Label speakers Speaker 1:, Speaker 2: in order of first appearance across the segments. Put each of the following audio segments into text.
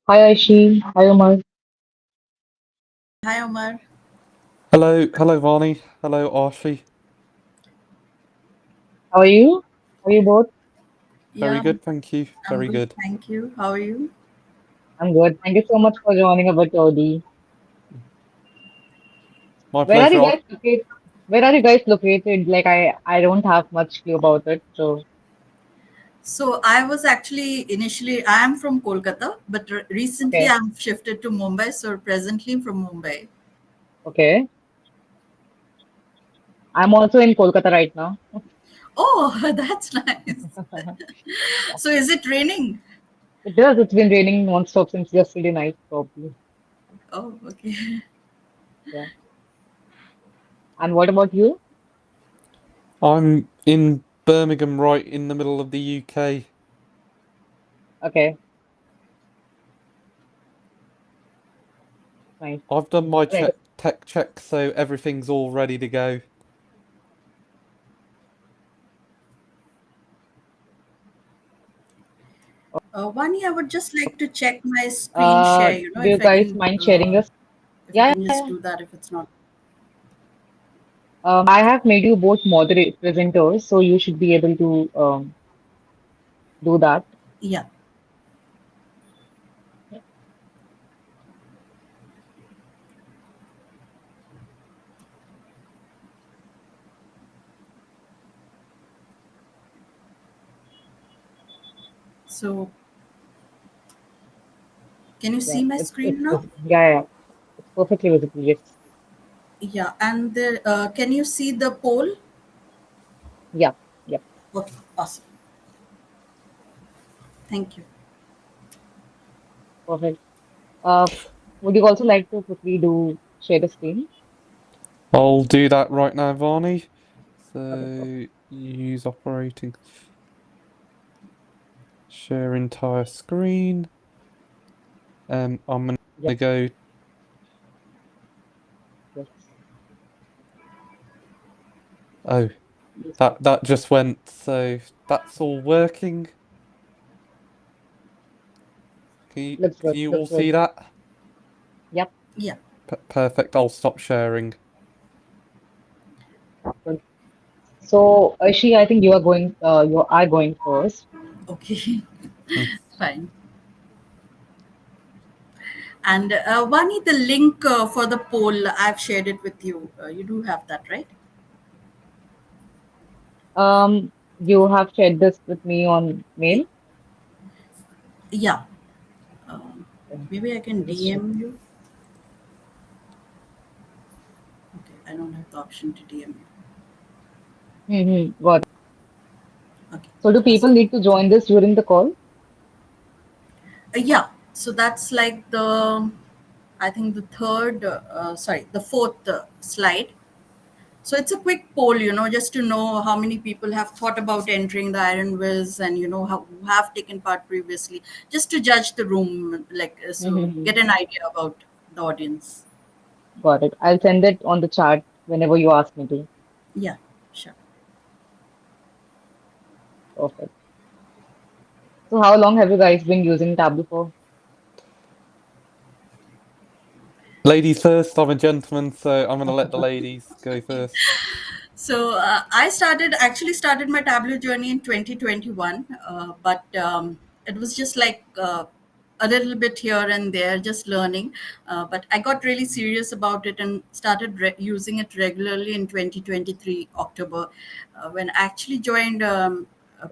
Speaker 1: Hi Arshi, hi Umar.
Speaker 2: Hi, Omar.
Speaker 3: Hello, Varney. Hello, Arshi.
Speaker 1: How are you? How are you both?
Speaker 3: Very
Speaker 2: Yeah,
Speaker 3: good, thank you.
Speaker 2: I'm
Speaker 3: Very
Speaker 2: good.
Speaker 3: good.
Speaker 2: Thank you. How are you?
Speaker 1: I'm good. Thank you so much for joining a bit early.
Speaker 3: My
Speaker 1: Where are you
Speaker 3: pleasure.
Speaker 1: guys located? Where are you guys located? Like I don't have much clue about it. So
Speaker 2: So, I was actually initially, I am from Kolkata, but recently
Speaker 1: okay,
Speaker 2: I'm shifted to Mumbai. So, presently from Mumbai.
Speaker 1: okay. I'm also in Kolkata right now.
Speaker 2: Oh, that's nice. So, is it raining?
Speaker 1: It does. It's been raining non-stop since yesterday night, probably.
Speaker 2: Oh, okay.
Speaker 1: Yeah. And what about you?
Speaker 3: I'm in Birmingham, right in the middle of the UK.
Speaker 1: Okay, nice.
Speaker 3: I've done my
Speaker 1: Right.
Speaker 3: tech check, so everything's all ready to go.
Speaker 2: Vani, I would just like to check my screen share,
Speaker 1: Do you
Speaker 2: if I
Speaker 1: guys
Speaker 2: can,
Speaker 1: mind sharing us?
Speaker 2: if I
Speaker 1: Yeah,
Speaker 2: can
Speaker 1: yeah,
Speaker 2: just
Speaker 1: yeah.
Speaker 2: do that if it's not.
Speaker 1: I have made you both moderate presenters, so you should be able to do that.
Speaker 2: Yeah. So, can you
Speaker 1: Yeah,
Speaker 2: see my
Speaker 1: it's
Speaker 2: screen now?
Speaker 1: visible. Yeah, yeah, it's perfectly visible. Yes.
Speaker 2: Yeah. And can you see the poll?
Speaker 1: Yeah, yeah,
Speaker 2: Okay. Awesome. Thank you.
Speaker 1: perfect. Uh, would you also like to quickly do share the screen?
Speaker 3: I'll do that right now, Varney.
Speaker 1: Okay, perfect.
Speaker 3: So, use operating. Share entire screen. I'm
Speaker 1: Yep,
Speaker 3: gonna go.
Speaker 1: yes,
Speaker 3: Oh,
Speaker 1: yes, yes.
Speaker 3: that just went. So that's all working.
Speaker 1: Looks
Speaker 3: Can
Speaker 1: good.
Speaker 3: you all
Speaker 1: Looks good.
Speaker 3: see that?
Speaker 1: Yep,
Speaker 2: Yeah.
Speaker 3: Perfect. I'll stop sharing.
Speaker 1: good. So, Aishi, I think you are going. You are going first.
Speaker 2: Okay.
Speaker 3: Hmm.
Speaker 2: Fine. And Vani, the link for the poll, I've shared it with you. You do have that, right?
Speaker 1: You have shared this with me on
Speaker 2: Y-
Speaker 1: mail.
Speaker 2: Yeah. Um,
Speaker 1: Okay,
Speaker 2: Maybe I can
Speaker 1: I'll just check.
Speaker 2: DM you. Okay. I don't have the option to DM you.
Speaker 1: Mm-hmm. Got it.
Speaker 2: Okay.
Speaker 1: So, do people
Speaker 2: Awesome.
Speaker 1: need to join this during the call?
Speaker 2: Yeah. So that's like I think the fourth slide. So it's a quick poll, just to know how many people have thought about entering the Iron Viz and who have taken part previously, just to judge the room, like so
Speaker 1: Mm-hmm.
Speaker 2: get an idea about the audience.
Speaker 1: Got it. I'll send it on the chat whenever you ask me to.
Speaker 2: Yeah, sure.
Speaker 1: Perfect. So, how long have you guys been using Tableau for?
Speaker 3: Ladies first. I'm a gentleman, so I'm gonna let the ladies go first.
Speaker 2: So I actually started my Tableau journey in 2021, but it was just like a little bit here and there, just learning. But I got really serious about it and started using it regularly in 2023 October, when I actually joined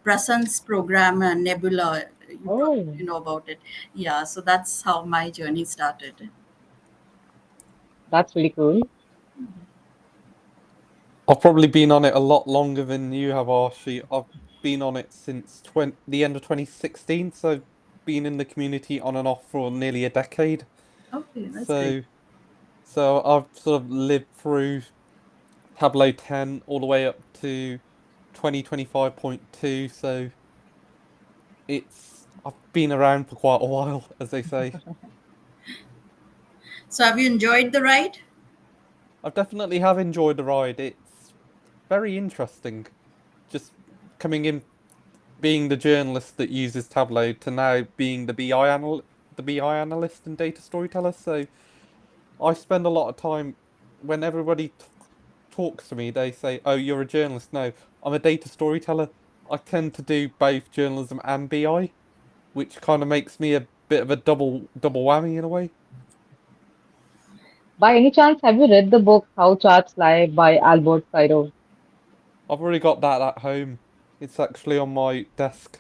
Speaker 2: Prasan's program, Nebula. You
Speaker 1: Oh,
Speaker 2: probably know about it. Yeah, so that's how my journey started.
Speaker 1: that's pretty cool.
Speaker 3: I've probably been on it a lot longer than you have, Archie. I've been on it since the end of 2016, so I've been in the community on and off for nearly a decade.
Speaker 2: Okay, that's great.
Speaker 3: So, so I've sort of lived through Tableau 10 all the way up to 2025.2. So I've been around for quite a while, as they say.
Speaker 2: So have you enjoyed the ride?
Speaker 3: I definitely have enjoyed the ride. It's very interesting. Just coming in, being the journalist that uses Tableau to now being the the BI analyst and data storyteller. So I spend a lot of time when everybody talks to me, they say, "Oh, you're a journalist." No, I'm a data storyteller. I tend to do both journalism and BI, which kind of makes me a bit of a double whammy in a way.
Speaker 1: By any chance, have you read the book How Charts Lie by Albert Cairo?
Speaker 3: I've already got that at home. It's actually on my desk.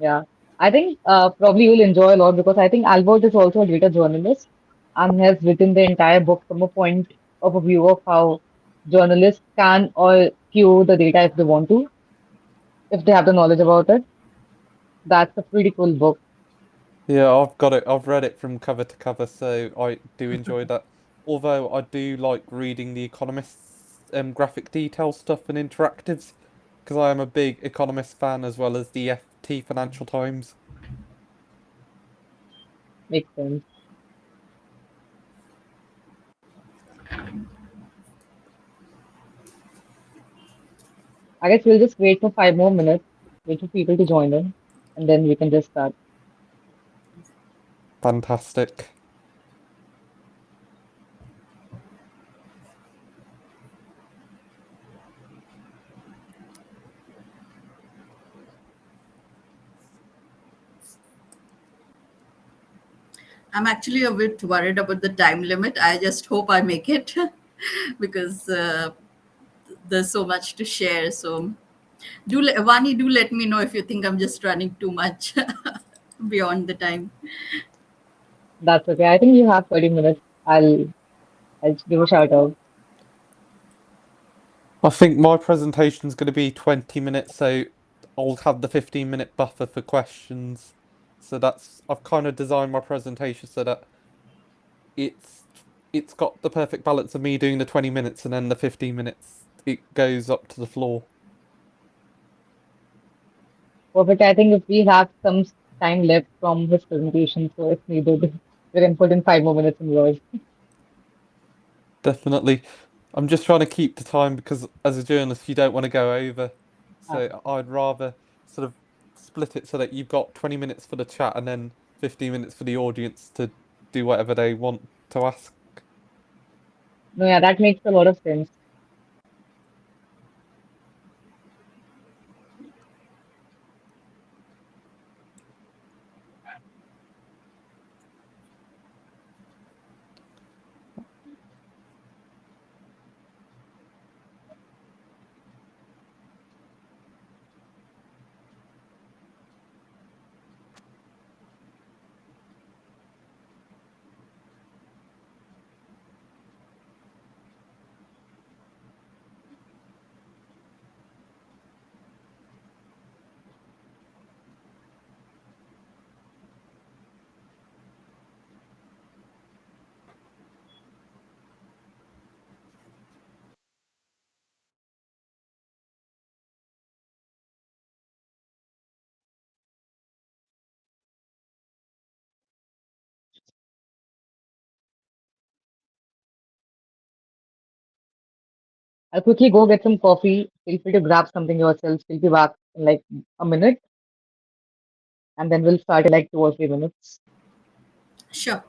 Speaker 1: Yeah. I think probably you'll enjoy a lot because I think Albert is also a data journalist and has written the entire book from a point of a view of how journalists can or queue the data if they want to, if they have the knowledge about it. That's a pretty cool book.
Speaker 3: Yeah, I've got it. I've read it from cover to cover, so I do enjoy that. Although I do like reading the Economist's graphic detail stuff and interactives, because I am a big Economist fan as well as the FT Financial Times.
Speaker 1: Makes sense. I guess we'll just wait for 5 more minutes, wait for people to join in, and then we can just start.
Speaker 3: Fantastic.
Speaker 2: I'm actually a bit worried about the time limit. I just hope I make it because there's so much to share. So Vani, do let me know if you think I'm just running too much beyond the time.
Speaker 1: That's okay. I think you have 30 minutes. I'll give a shout out.
Speaker 3: I think my presentation's going to be 20 minutes, so I'll have the 15-minute buffer for questions. So I've kind of designed my presentation so that it's it's got the perfect balance of me doing the 20 minutes and then the 15 minutes it goes up to the floor.
Speaker 1: Perfect. I think if we have some time left from his presentation, so if needed, we can put in 5 more minutes in yours.
Speaker 3: Definitely. I'm just trying to keep the time because as a journalist you don't want to go over.
Speaker 1: Ah,
Speaker 3: So I'd rather sort of split it so that you've got 20 minutes for the chat and then 15 minutes for the audience to do whatever they want to ask.
Speaker 1: no, yeah, that makes a lot of sense. I'll quickly go get some coffee. Feel free to grab something yourself. We'll be back in like a minute, and then we'll start in like 2 or 3 minutes.
Speaker 2: Sure.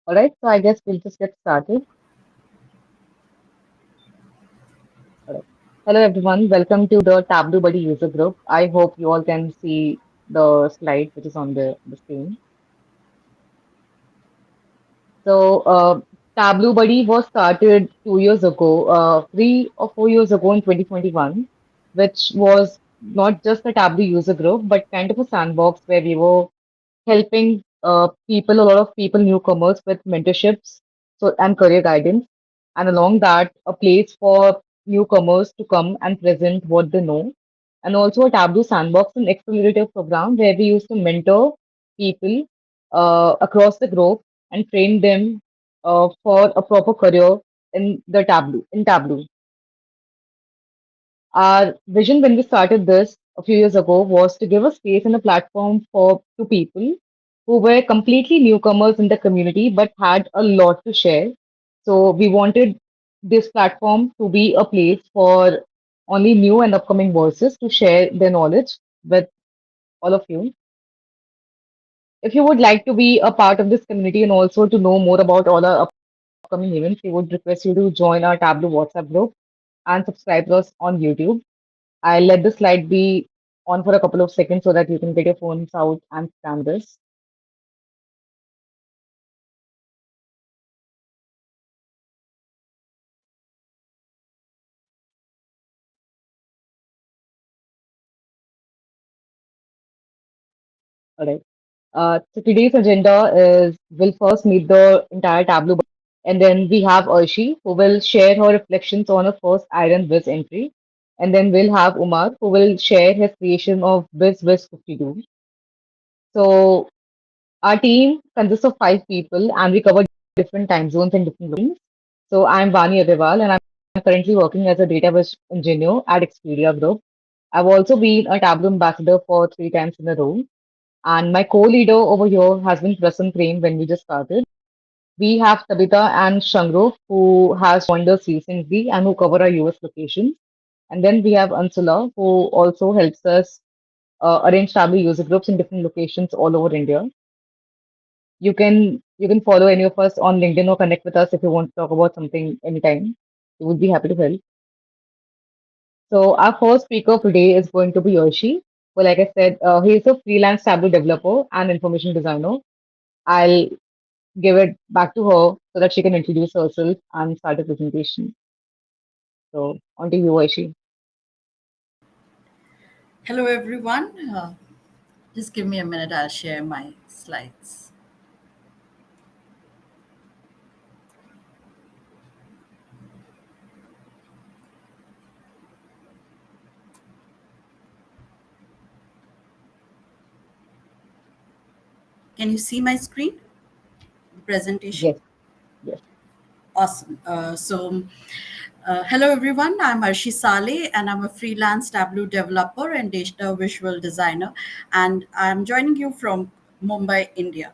Speaker 1: All right, so I guess we'll just get started. All right. Hello, everyone. Welcome to the Tableau Buddy user group. I hope you all can see the slide which is on the screen. So, Tableau Buddy was started 2 years ago, 3 or 4 years ago in 2021, which was not just a Tableau user group, but kind of a sandbox where we were helping people, a lot of people, newcomers with mentorships and career guidance. And along that, a place for newcomers to come and present what they know. And also a Tableau sandbox and accelerator program where we used to mentor people across the globe and train them for a proper career in Tableau. Our vision when we started this a few years ago was to give a space and a platform for to people who were completely newcomers in the community but had a lot to share. So we wanted this platform to be a place for only new and upcoming voices to share their knowledge with all of you. If you would like to be a part of this community and also to know more about all our upcoming events, we would request you to join our Tableau WhatsApp group and subscribe to us on YouTube. I'll let the slide be on for a couple of seconds so that you can get your phones out and scan this. All right. So today's agenda is we'll first meet the entire Tableau, and then we have Arshi who will share her reflections on her first Iron Viz entry, and then we'll have Umar who will share his creation of Viz 52. So our team consists of 5 people, and we cover different time zones and different locations. So I'm Vani Agarwal, and I'm currently working as a database engineer at Expedia Group. I've also been a Tableau ambassador for 3 times in a row. And my co-leader over here has been Prasan Prem when we just started. We have Tabitha and Shangro, who has joined us recently and who cover our US locations. And then we have Ansula, who also helps us arrange Tableau user groups in different locations all over India. You can follow any of us on LinkedIn or connect with us if you want to talk about something anytime. We would be happy to help. So our first speaker today is going to be Yoshi. Well, like I said, he is a freelance Tableau developer and information designer. I'll give it back to her so that she can introduce herself and start the presentation. So on to you, Yoshi.
Speaker 2: Hello, everyone. Just give me a minute. I'll share my slides. Can you see my screen, the presentation?
Speaker 1: Yes, yes.
Speaker 2: Awesome. Hello everyone. I'm Arshi Saleh, and I'm a freelance Tableau developer and data visual designer, and I'm joining you from Mumbai, India.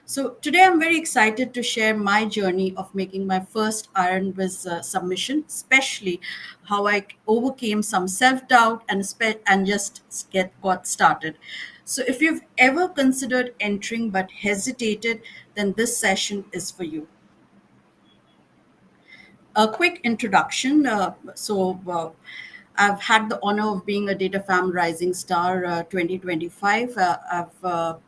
Speaker 2: So today I'm very excited to share my journey of making my first Iron Viz submission, especially how I overcame some self-doubt and just got started. So if you've ever considered entering but hesitated, then this session is for you. A quick introduction. I've had the honor of being a Data Farm Rising Star 2025. A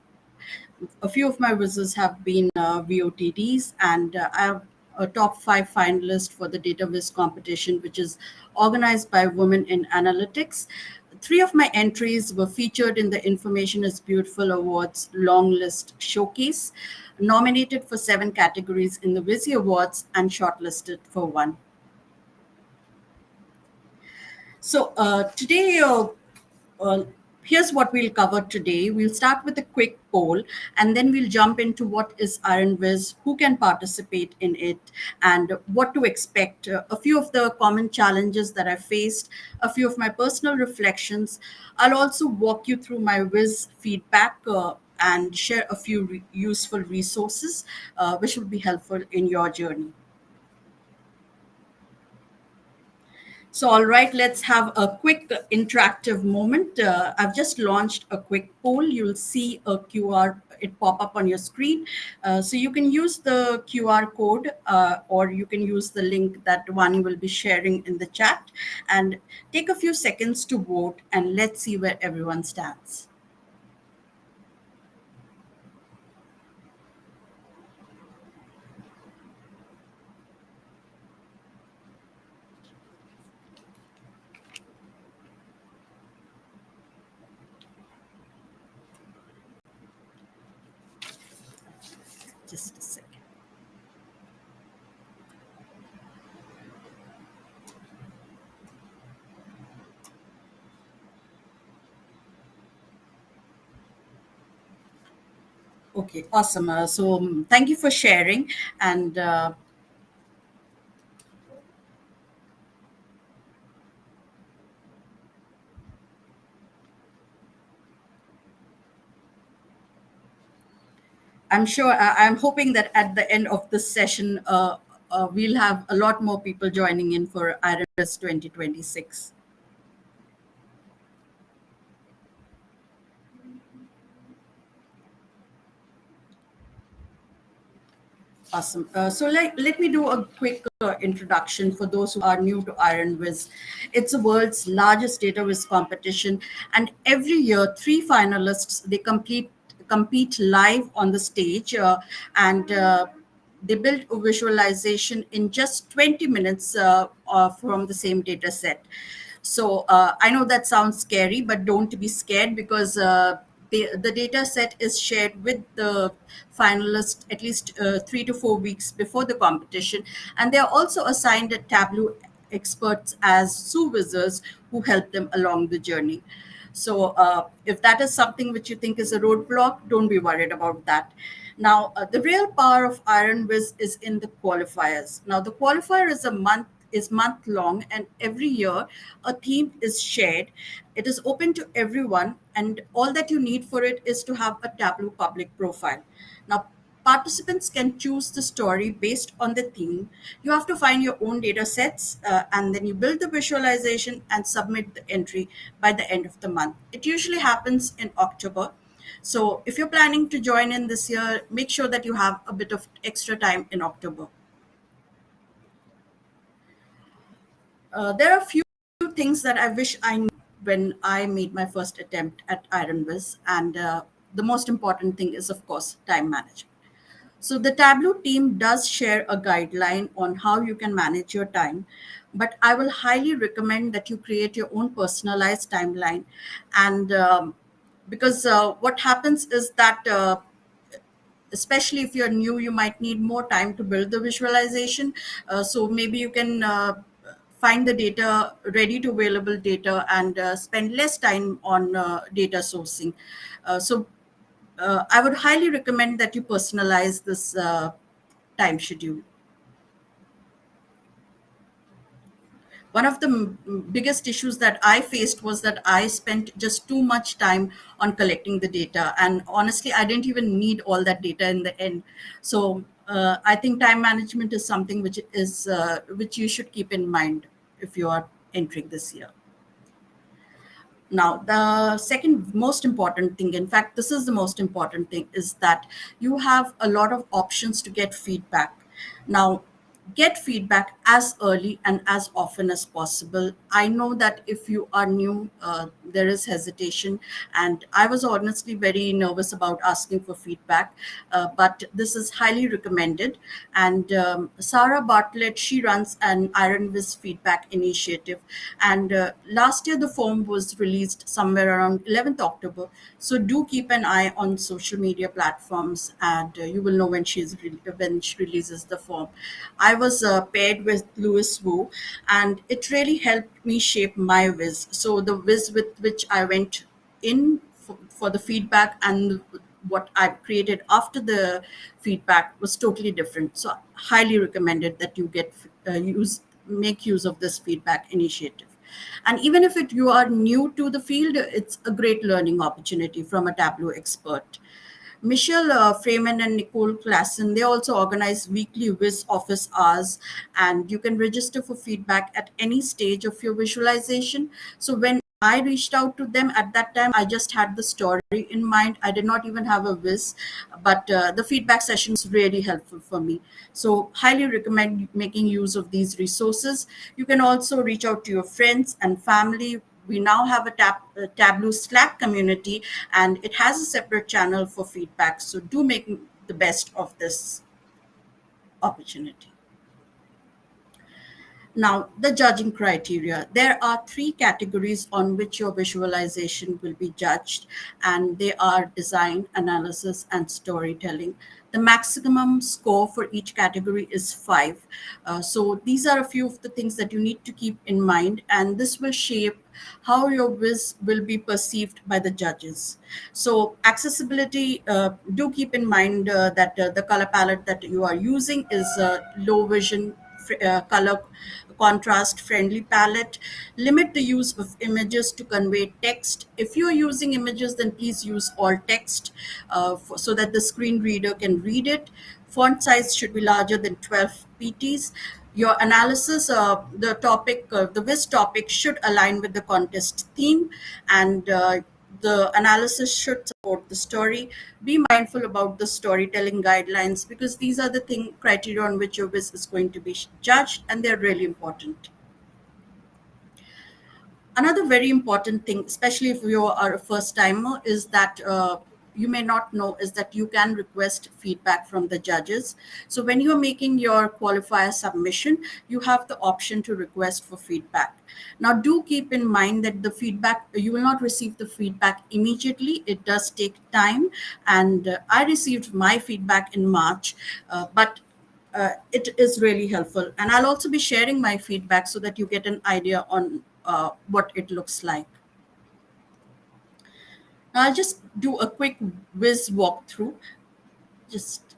Speaker 2: few of my results have been VOTDs, and I'm a top 5 finalist for the DataViz competition, which is organized by Women in Analytics. 3 of my entries were featured in the Information is Beautiful Awards long list showcase, nominated for 7 categories in the Vizzy Awards, and shortlisted for 1. So today, here's what we'll cover today. We'll start with a quick poll, and then we'll jump into what is Iron Viz, who can participate in it, and what to expect. A few of the common challenges that I faced, a few of my personal reflections. I'll also walk you through my Viz feedback. And share a few useful resources which will be helpful in your journey. So, all right, let's have a quick interactive moment. I've just launched a quick poll. You'll see a QR it pop up on your screen. So you can use the QR code, or you can use the link that Vani will be sharing in the chat, and take a few seconds to vote, and let's see where everyone stands. Just a second. Okay, awesome. Thank you for sharing. And I'm hoping that at the end of this session, we'll have a lot more people joining in for Iron Viz 2026. Awesome. Let me do a quick introduction for those who are new to Iron Viz. It's the world's largest data viz competition, and every year, three finalists compete live on the stage, and they build a visualization in just 20 minutes from the same data set. So I know that sounds scary, but don't be scared, because the data set is shared with the finalists at least 3 to 4 weeks before the competition. And they are also assigned a Tableau experts as supervisors who help them along the journey. So if that is something which you think is a roadblock, don't be worried about that. Now, the real power of Iron Viz is in the qualifiers. Now, the qualifier is month long, and every year a theme is shared. It is open to everyone, and all that you need for it is to have a Tableau public profile. Now, participants can choose the story based on the theme. You have to find your own data sets, and then you build the visualization and submit the entry by the end of the month. It usually happens in October. So if you're planning to join in this year, make sure that you have a bit of extra time in October. There are a few things that I wish I knew when I made my first attempt at Iron Viz, and the most important thing is, of course, time management. So the Tableau team does share a guideline on how you can manage your time, but I will highly recommend that you create your own personalized timeline. And because what happens is that especially if you're new, you might need more time to build the visualization. So maybe you can find the data, ready to available data, and spend less time on data sourcing. I would highly recommend that you personalize this time schedule. One of the biggest issues that I faced was that I spent just too much time on collecting the data, and honestly, I didn't even need all that data in the end. So I think time management is something which you should keep in mind if you are entering this year. Now, the second most important thing, in fact, this is the most important thing, is that you have a lot of options to get feedback. Now, get feedback as early and as often as possible. I know that if you are new, there is hesitation, and I was honestly very nervous about asking for feedback, but this is highly recommended. And Sarah Bartlett, she runs an Iron Viz feedback initiative, and last year the form was released somewhere around 11th October. So do keep an eye on social media platforms, and you will know when when she releases the form. I was paired with Louis Wu, and it really helped me shape my Viz. So the Viz with which I went in for the feedback, and what I created after the feedback was totally different. So highly recommended that you make use of this feedback initiative. And even if you are new to the field, it's a great learning opportunity from a Tableau expert. Michelle Freeman and Nicole Klassen, they also organize weekly Viz office hours, and you can register for feedback at any stage of your visualization. So when I reached out to them at that time, I just had the story in mind. I did not even have a Viz, but the feedback session was really helpful for me. So highly recommend making use of these resources. You can also reach out to your friends and family. We now have a Tableau Slack community, and it has a separate channel for feedback. So do make the best of this opportunity. Now, the judging criteria. There are three categories on which your visualization will be judged, and they are design, analysis, and storytelling. The maximum score for each category is 5. So, these are a few of the things that you need to keep in mind, and this will shape how your Viz will be perceived by the judges. So, accessibility, do keep in mind that the color palette that you are using is low vision color contrast friendly palette. Limit the use of images to convey text. If you're using images, then please use all text so that the screen reader can read it. Font size should be larger than 12 pts. Your analysis, the Viz topic should align with the contest theme, and the analysis should support the story. Be mindful about the storytelling guidelines, because these are the criteria on which your Viz is going to be judged, and they're really important. Another very important thing, especially if you are a first timer, is that you may not know is that you can request feedback from the judges. So when you're making your qualifier submission, you have the option to request for feedback. Now do keep in mind that the feedback, you will not receive the feedback immediately. It does take time, and I received my feedback in March, but it is really helpful. And I'll also be sharing my feedback so that you get an idea on what it looks like. Now, I'll just do a quick Viz walkthrough, just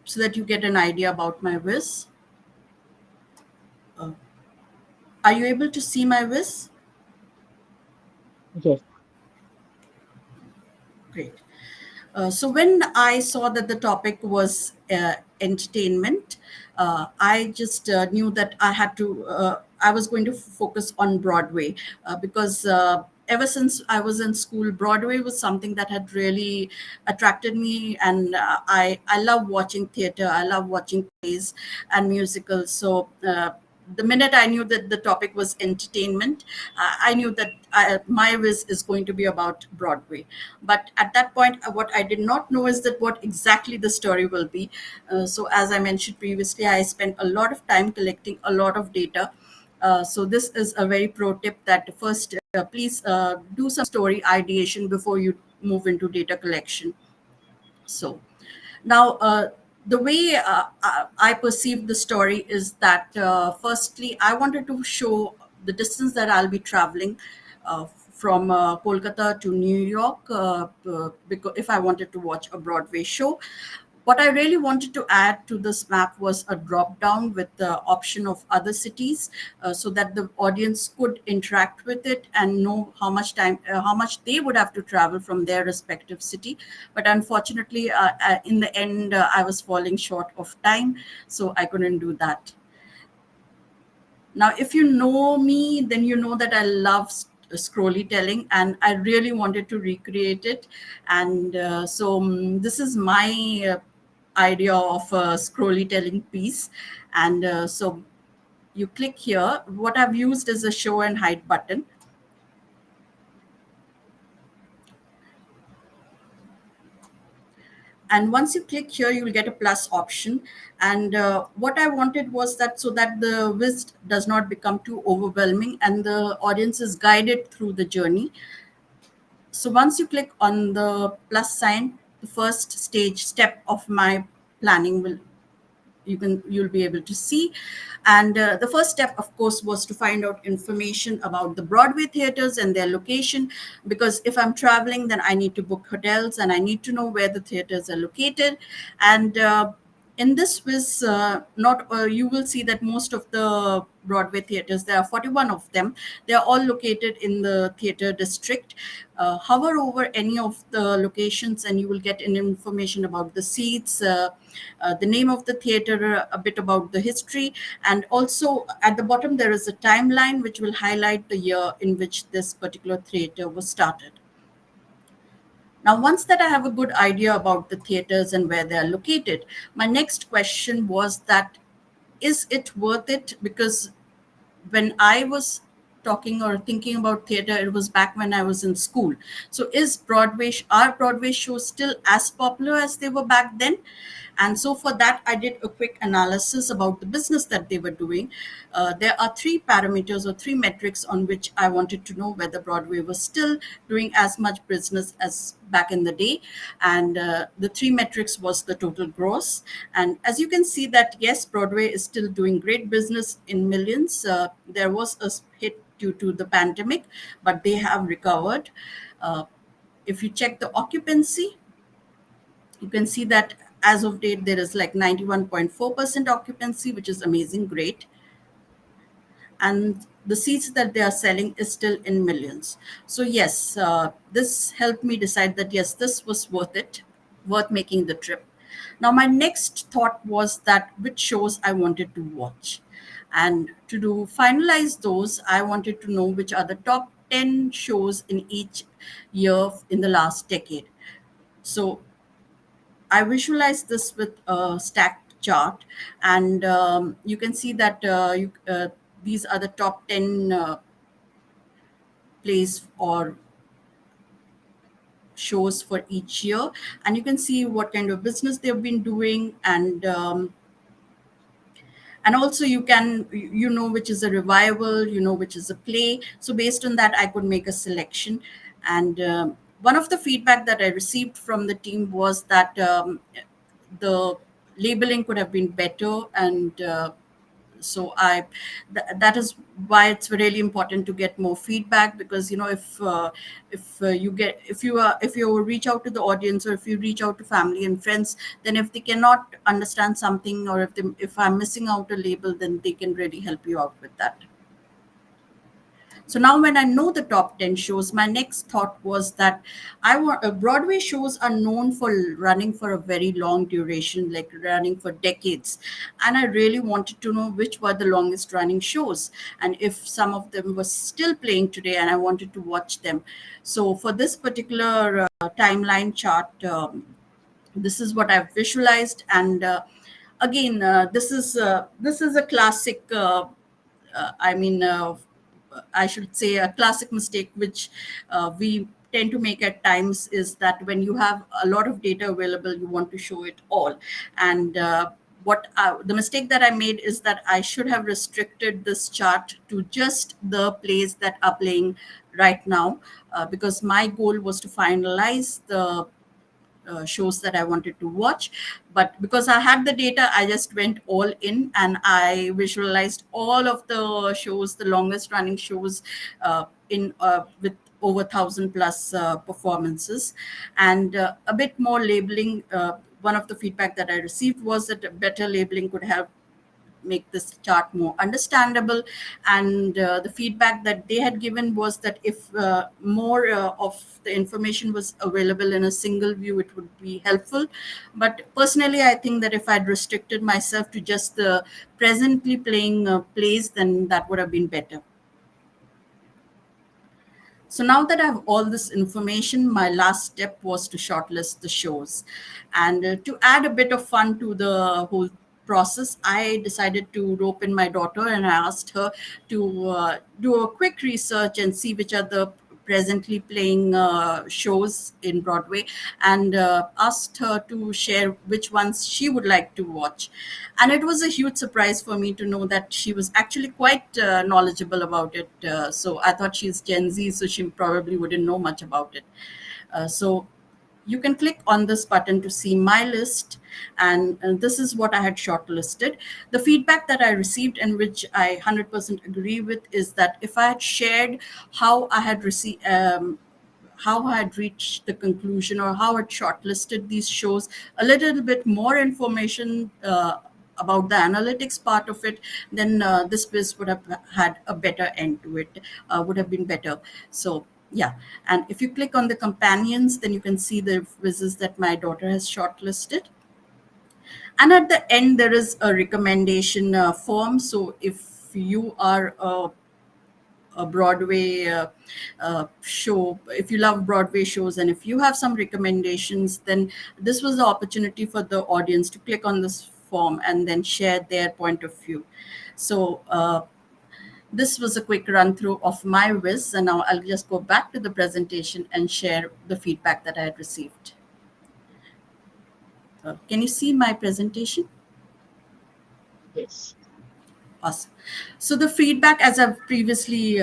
Speaker 2: so that you get an idea about my Viz. Uh, are you able to see my Viz?
Speaker 1: Yes.
Speaker 2: Great. So when I saw that the topic was entertainment, I just knew that I was going to focus on Broadway, because ever since I was in school, Broadway was something that had really attracted me, and I love watching theater. I love watching plays and musicals. So. The minute I knew that the topic was entertainment, I knew that my Viz is going to be about Broadway. But at that point, what I did not know is that what exactly the story will be. So, as I mentioned previously, I spent a lot of time collecting a lot of data. So, this is a very pro tip that first, please do some story ideation before you move into data collection. So now, the way I perceive the story is that firstly, I wanted to show the distance that I'll be traveling from Kolkata to New York, because if I wanted to watch a Broadway show. What I really wanted to add to this map was a drop down with the option of other cities, so that the audience could interact with it and know how much they would have to travel from their respective city. But unfortunately, in the end, I was falling short of time, so I couldn't do that. Now, if you know me, then you know that I love scrolly telling, and I really wanted to recreate it. And this is my idea of a scrolly telling piece. And so you click here. What I've used is a show and hide button. And once you click here, you will get a plus option. And what I wanted was that so that the Viz does not become too overwhelming and the audience is guided through the journey. So once you click on the plus sign, the first stage step of my planning will you'll be able to see. And the first step, of course, was to find out information about the Broadway theaters and their location, because if I'm traveling, then I need to book hotels and I need to know where the theaters are located. And in this Viz, not you will see that most of the Broadway theaters, there are 41 of them. They are all located in the theater district. Hover over any of the locations, and you will get an information about the seats, the name of the theater, a bit about the history, and also at the bottom there is a timeline which will highlight the year in which this particular theater was started. Now, once that I have a good idea about the theaters and where they are located, my next question was that, is it worth it? Because when I was talking or thinking about theater, it was back when I was in school. So are Broadway shows still as popular as they were back then? And so for that, I did a quick analysis about the business that they were doing. There are three parameters or three metrics on which I wanted to know whether Broadway was still doing as much business as back in the day. And the three metrics was the total gross. And as you can see that, yes, Broadway is still doing great business in millions. There was a hit due to the pandemic, but they have recovered. Uh, if you check the occupancy, you can see that as of date there is like 91.4% occupancy, which is amazing, great. And the seats that they are selling is still in millions. So yes, this helped me decide that yes, this was worth making the trip. Now my next thought was that which shows I wanted to watch, and to do finalize those, I wanted to know which are the top 10 shows in each year in the last decade. So I visualize this with a stacked chart, and you can see that these are the top 10 plays or shows for each year, and you can see what kind of business they've been doing, and also you know which is a revival, you know which is a play. So based on that, I could make a selection. And one of the feedback that I received from the team was that the labeling could have been better, and so that is why it's really important to get more feedback, because you know if you reach out to the audience, or if you reach out to family and friends, then if they cannot understand something, or if I'm missing out a label, then they can really help you out with that. So now, when I know the top 10 shows, my next thought was that Broadway shows are known for running for a very long duration, like running for decades. And I really wanted to know which were the longest running shows, and if some of them were still playing today, and I wanted to watch them. So for this particular timeline chart, this is what I've visualized. And again, this is a classic. I mean, I should say a classic mistake which we tend to make at times, is that when you have a lot of data available, you want to show it all. And the mistake that I made is that I should have restricted this chart to just the plays that are playing right now, because my goal was to finalize the shows that I wanted to watch. But because I had the data, I just went all in, and I visualized all of the shows, the longest running shows, in with over 1,000 plus performances, and a bit more labeling. One of the feedback that I received was that better labeling could help make this chart more understandable. And the feedback that they had given was that if more of the information was available in a single view, it would be helpful. But personally, I think that if I'd restricted myself to just the presently playing plays, then that would have been better. So now that I have all this information, my last step was to shortlist the shows. And to add a bit of fun to the whole process, I decided to rope in my daughter, and I asked her to do a quick research and see which are the presently playing shows in Broadway, and asked her to share which ones she would like to watch. And it was a huge surprise for me to know that she was actually quite knowledgeable about it. So I thought she's Gen Z, so she probably wouldn't know much about it. So you can click on this button to see my list, and this is what I had shortlisted. The feedback that I received, and which I 100% agree with, is that if I had shared how I had received how I had reached the conclusion or how I'd shortlisted these shows, a little bit more information about the analytics part of it, then this quiz would have had a better end to it, would have been better. So, yeah. And if you click on the companions, then you can see the quizzes that my daughter has shortlisted. And at the end, there is a recommendation form. So if you are a Broadway show, if you love Broadway shows, and if you have some recommendations, then this was the opportunity for the audience to click on this form and then share their point of view. So this was a quick run through of my whiz, and now I'll just go back to the presentation and share the feedback that I had received. Can you see my presentation?
Speaker 1: Yes.
Speaker 2: Awesome. So the feedback, as I've previously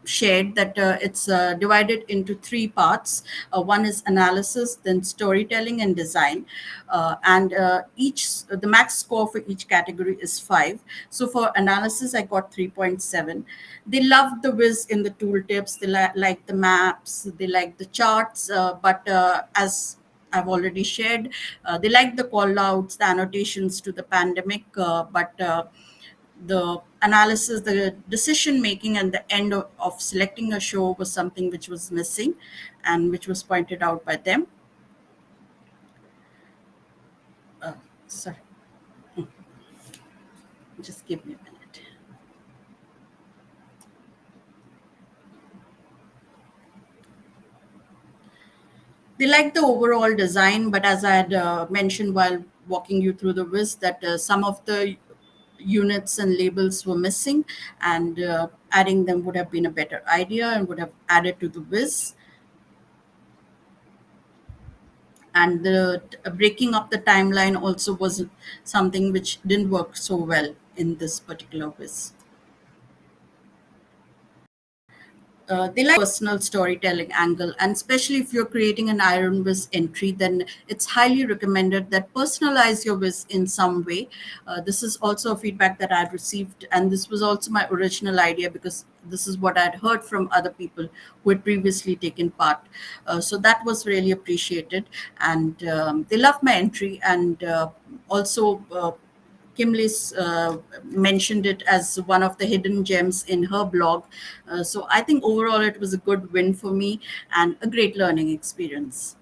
Speaker 2: shared, that it's divided into three parts. One is analysis, then storytelling and design, and each the max score for each category is 5. So for analysis, I got 3.7. They loved the whiz in the tooltips. They like the maps. They like the charts. But as I've already shared, they like the call outs, the annotations to the pandemic, but the analysis, the decision making, and the end of selecting a show was something which was missing and which was pointed out by them. Uh, Sorry, just give me a minute. They like the overall design, but as I had mentioned while walking you through the whiz, that some of the units and labels were missing, and adding them would have been a better idea and would have added to the whiz. And the breaking up the timeline also was something which didn't work so well in this particular quiz. They like personal storytelling angle, and especially if you're creating an Iron Viz entry, then it's highly recommended that personalize your Viz in some way. This is also a feedback that I'd received, and this was also my original idea because this is what I'd heard from other people who had previously taken part. So that was really appreciated, and they loved my entry, and also. Kimley's mentioned it as one of the hidden gems in her blog. So I think overall it was a good win for me and a great learning experience.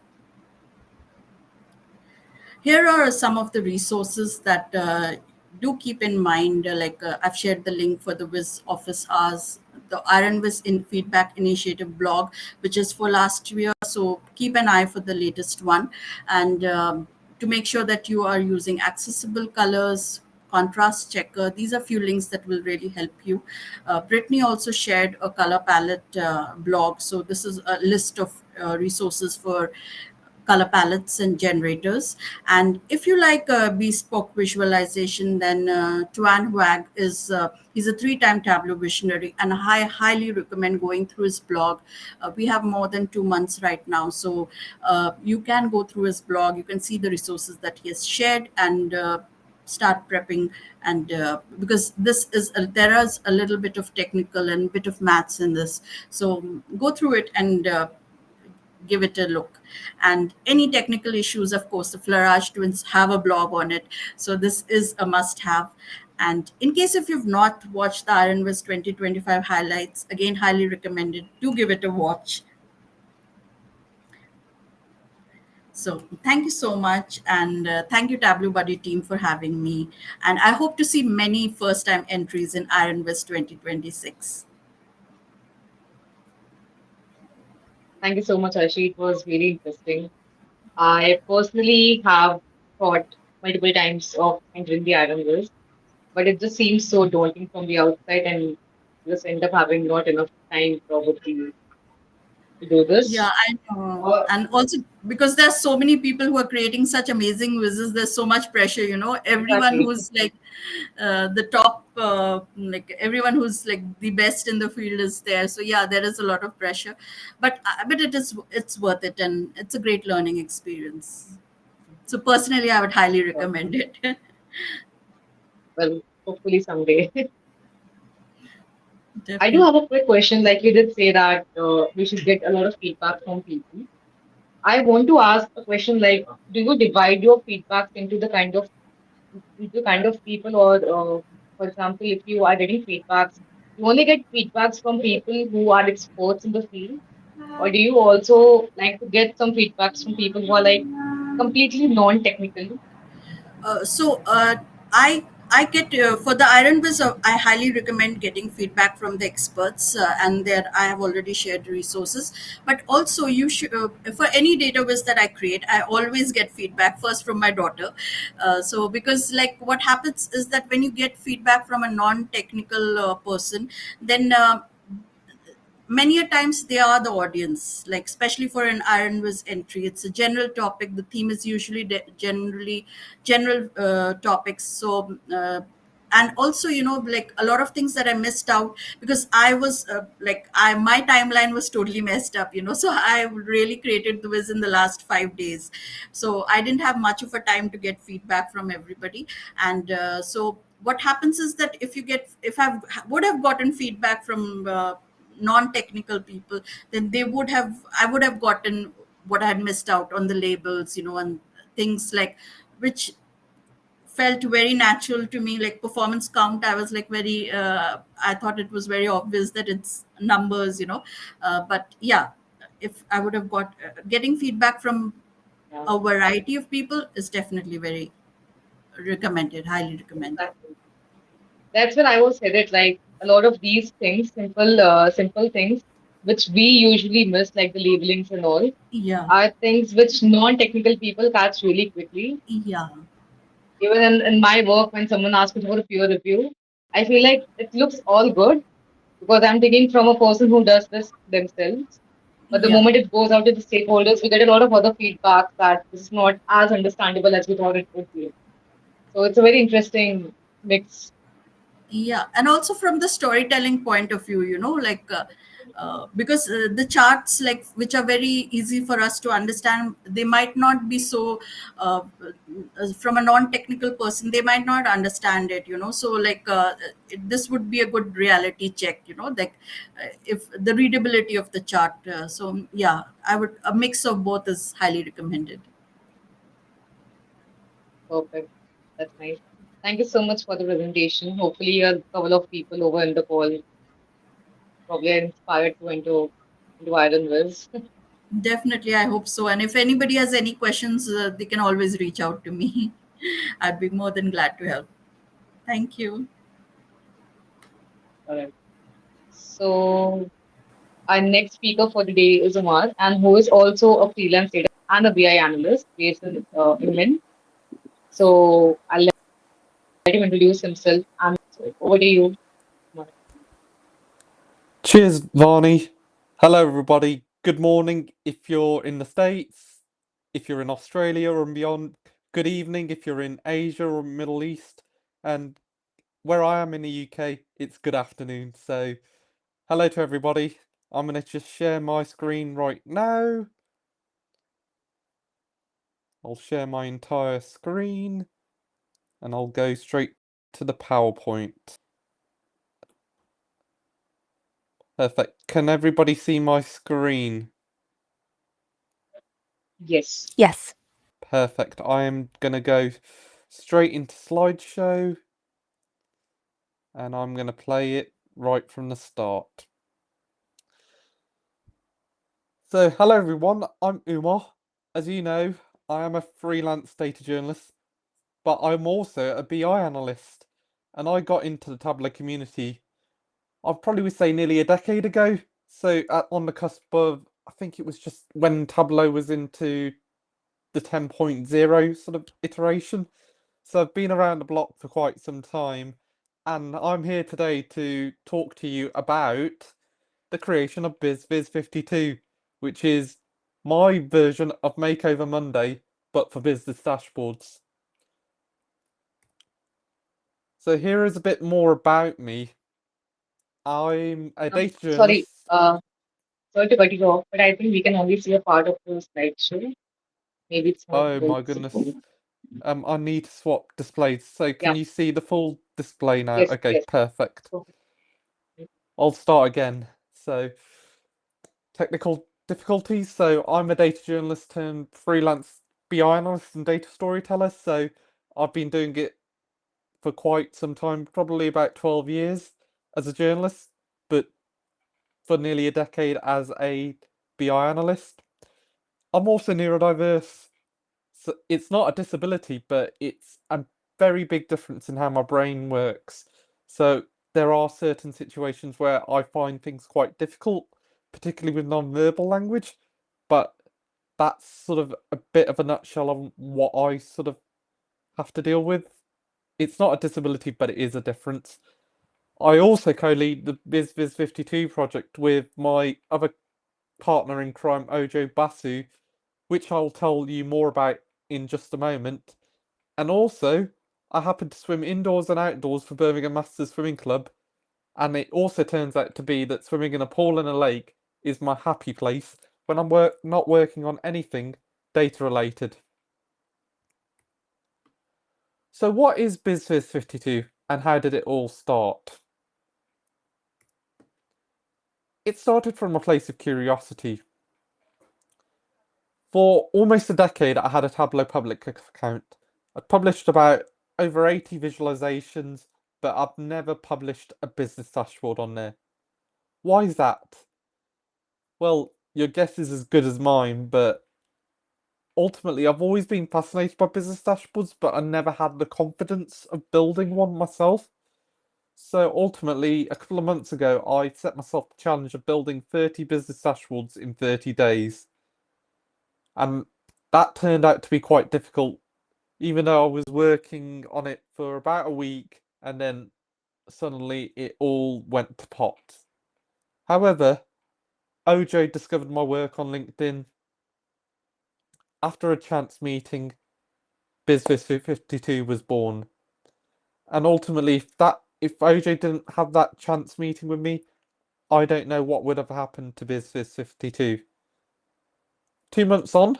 Speaker 2: Here are some of the resources that do keep in mind. I've shared the link for the Viz office hours, the Iron Viz in Feedback Initiative blog, which is for last year. So keep an eye for the latest one. And to make sure that you are using accessible colors, contrast checker, these are few links that will really help you. Brittany also shared a color palette blog. So this is a list of resources for color palettes and generators. And if you like bespoke visualization, then Tuan Huag is he's a 3-time Tableau visionary, and I highly recommend going through his blog. We have more than 2 months right now, so you can go through his blog. You can see the resources that he has shared and start prepping. And because this is there is a little bit of technical and bit of maths in this, so go through it and give it a look. And any technical issues, of course, the Flarage twins have a blog on it, so this is a must have. And in case if you've not watched the Iron Viz 2025 highlights, again highly recommended, do give it a watch. So thank you so much, and thank you Tableau Buddy team for having me, and I hope to see many first time entries in Iron Viz 2026.
Speaker 1: Thank you so much, Arshi. It was really interesting. I personally have thought multiple times of entering the Iron Viz, but it just seems so daunting from the outside and just end up having not enough time probably to do
Speaker 2: Yeah,
Speaker 1: this.
Speaker 2: I know. And also because there's so many people who are creating such amazing quizzes, there's so much pressure, everyone
Speaker 1: Exactly.
Speaker 2: who's like the top, like everyone who's like the best in the field is there. So yeah, there is a lot of pressure, but it's worth it, and it's a great learning experience. So personally, I would highly recommend it.
Speaker 1: Well, hopefully someday. I do
Speaker 2: Definitely.
Speaker 1: have a quick question. Like you did say that we should get a lot of feedback from people. I want to ask a question like, do you divide your feedbacks into kind of people, or for example, if you are getting feedbacks, you only get feedbacks from people who are experts in the field, or do you also like to get some feedbacks from people who are like completely non-technical?
Speaker 2: So I get for the Iron Viz. I highly recommend getting feedback from the experts, and there I have already shared resources. But also, you should for any database that I create, I always get feedback first from my daughter. So because like what happens is that when you get feedback from a non-technical person, then many a times they are the audience, like especially for an Iron Viz entry, it's a general topic. The theme is usually generally general topics. So and also, like a lot of things that I missed out because I was like I my timeline was totally messed up, so I really created the Viz in the last 5 days. So I didn't have much of a time to get feedback from everybody. And so what happens is that if I would have gotten feedback from non-technical people, then I would have gotten what I had missed out on the labels, and things like which felt very natural to me, like performance count. I was like very I thought it was very obvious that it's numbers, but yeah, if I would have got getting feedback from
Speaker 1: Yeah,
Speaker 2: a variety of people is definitely very recommended, highly recommended.
Speaker 1: exactly. That's when I was headed. Like a lot of these things, simple things, which we usually miss, like the labelings and all,
Speaker 2: Yeah,
Speaker 1: are things which non-technical people catch really quickly.
Speaker 2: yeah,
Speaker 1: Even in my work, when someone asks me for a peer review, I feel like it looks all good because I'm taking from a person who does this themselves. But the
Speaker 2: yeah.
Speaker 1: moment it goes out to the stakeholders, we get a lot of other feedback that this is not as understandable as we thought it would be. So it's a very interesting mix.
Speaker 2: Yeah, and also from the storytelling point of view, like because the charts, like which are very easy for us to understand, they might not be so from a non-technical person, they might not understand it, so like this would be a good reality check, like if the readability of the chart. So yeah, I would a mix of both is highly recommended.
Speaker 1: Perfect. That's nice. Thank you so much for the presentation. Hopefully, a couple of people over in the call probably are inspired to into Iron Viz.
Speaker 2: Definitely, I hope so. And if anybody has any questions, they can always reach out to me. I'd be more than glad to help. Thank you.
Speaker 1: All right. So, our next speaker for the day is Umar, and who is also a freelance data and a BI analyst based in England. So, I'll let him introduce himself. And so, over to you, Umar.
Speaker 3: Cheers, Varney. Hello, everybody. Good morning if you're in the States, if you're in Australia or beyond. Good evening if you're in Asia or Middle East. And where I am in the UK, it's good afternoon. So, hello to everybody. I'm going to just share my screen right now. I'll share my entire screen and I'll go straight to the PowerPoint. Perfect. Can everybody see my screen?
Speaker 1: Yes.
Speaker 4: Yes.
Speaker 3: Perfect. I am going to go straight into slideshow and I'm going to play it right from the start. So, hello everyone, I'm Umar. As you know, I am a freelance data journalist, but I'm also a BI analyst. And I got into the Tableau community, I'd probably say nearly a decade ago. So, on the cusp of, I think it was just when Tableau was into the 10.0 sort of iteration. So I've been around the block for quite some time, and I'm here today to talk to you about the creation of Viz 52, which is my version of Makeover Monday, but for business dashboards. So here is a bit more about me. I'm a data
Speaker 1: Sorry.
Speaker 3: journalist.
Speaker 1: Sorry to cut you off, but I think we can only see a part of the slideshow. Maybe it's not
Speaker 3: Oh
Speaker 1: very
Speaker 3: my
Speaker 1: visible.
Speaker 3: goodness. I need to swap displays. So can
Speaker 1: Yeah.
Speaker 3: you see the full display now?
Speaker 1: Yes.
Speaker 3: Okay,
Speaker 1: Yes.
Speaker 3: perfect.
Speaker 1: Perfect.
Speaker 3: I'll start again. So, technical difficulties. So, I'm a data journalist turned freelance BI analyst and data storyteller. So, I've been doing it for quite some time, probably about 12 years as a journalist, but for nearly a decade as a BI analyst. I'm also neurodiverse. So it's not a disability, but it's a very big difference in how my brain works. So there are certain situations where I find things quite difficult, particularly with non-verbal language, but that's sort of a bit of a nutshell on what I sort of have to deal with. It's not a disability, but it is a difference. I also co-lead the Viz 52 project with my other partner in crime, Ojo Basu, which I'll tell you more about in just a moment. And also, I happen to swim indoors and outdoors for Birmingham Masters Swimming Club, and it also turns out to be that swimming in a pool and a lake is my happy place when I'm not working on anything data related. So what is BizFizz 52 and how did it all start? It started from a place of curiosity. For almost a decade, I had a Tableau public account. I'd published about over 80 visualizations, but I've never published a business dashboard on there. Why is that? Well, your guess is as good as mine, but ultimately, I've always been fascinated by business dashboards, but I never had the confidence of building one myself. So ultimately, a couple of months ago, I set myself the challenge of building 30 business dashboards in 30 days. And that turned out to be quite difficult, even though I was working on it for about a week and then suddenly it all went to pot. However, Ojo discovered my work on LinkedIn. After a chance meeting, BizFizz52 was born. And ultimately, if OJ didn't have that chance meeting with me, I don't know what would have happened to BizFizz52. 2 months on,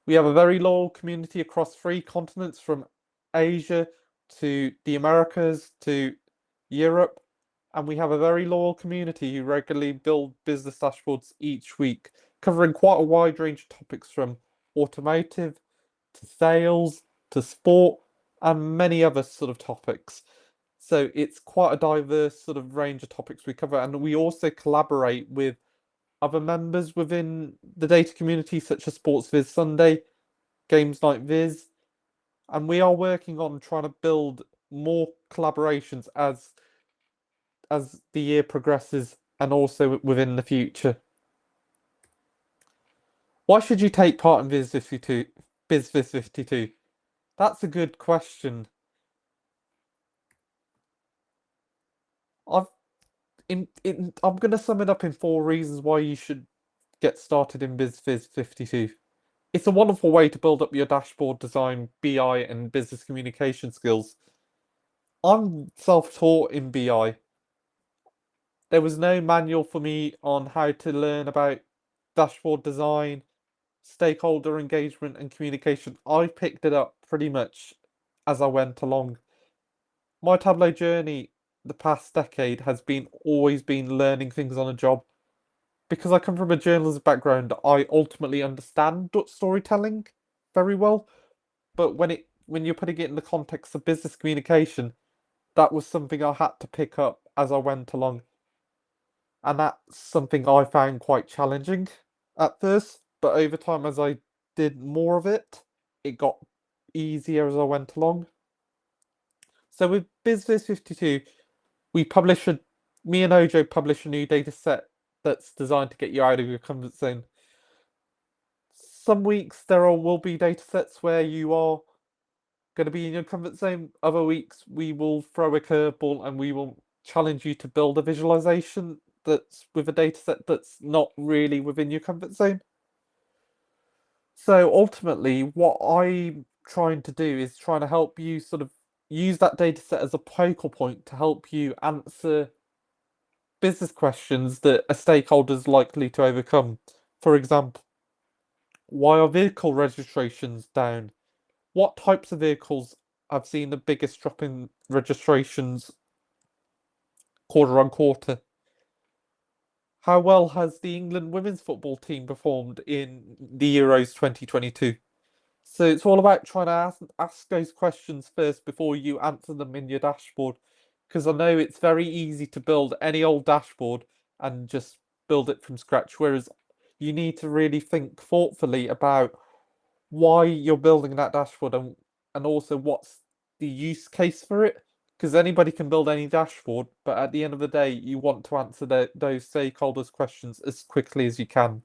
Speaker 3: we have a very loyal community across 3 continents, from Asia to the Americas to Europe, and we have a very loyal community who regularly build business dashboards each week, covering quite a wide range of topics from automotive to sales to sport and many other sort of topics. So it's quite a diverse sort of range of topics we cover, and we also collaborate with other members within the data community, such as Sports Viz Sunday, Games Night Viz, and we are working on trying to build more collaborations as the year progresses and also within the future. Why should you take part in BizFizz 52? That's a good question. I've I'm going to sum it up in 4 reasons why you should get started in BizFizz 52. It's a wonderful way to build up your dashboard design, BI, and business communication skills. I'm self-taught in BI. There was no manual for me on how to learn about dashboard design, stakeholder engagement, and communication. I picked it up pretty much as I went along. My Tableau journey the past decade has been always been learning things on a job. Because I come from a journalism background, I ultimately understand storytelling very well. But when you're putting it in the context of business communication, that was something I had to pick up as I went along. And that's something I found quite challenging at first, but over time, as I did more of it, it got easier as I went along. So with BizFizz52, we publish a me and Ojo publish a new data set that's designed to get you out of your comfort zone. Some weeks will be data sets where you are going to be in your comfort zone. Other weeks we will throw a curveball and we will challenge you to build a visualization that's with a data set that's not really within your comfort zone. So ultimately, what I'm trying to do is trying to help you sort of use that data set as a focal point to help you answer business questions that a stakeholder is likely to overcome. For example, why are vehicle registrations down? What types of vehicles have seen the biggest drop in registrations quarter on quarter? how well has the England women's football team performed in the Euros 2022? So it's all about trying to ask those questions first before you answer them in your dashboard. Because I know it's very easy to build any old dashboard and just build it from scratch, whereas you need to really think thoughtfully about why you're building that dashboard and also what's the use case for it. Because anybody can build any dashboard, but at the end of the day, you want to answer those stakeholders' questions as quickly as you can.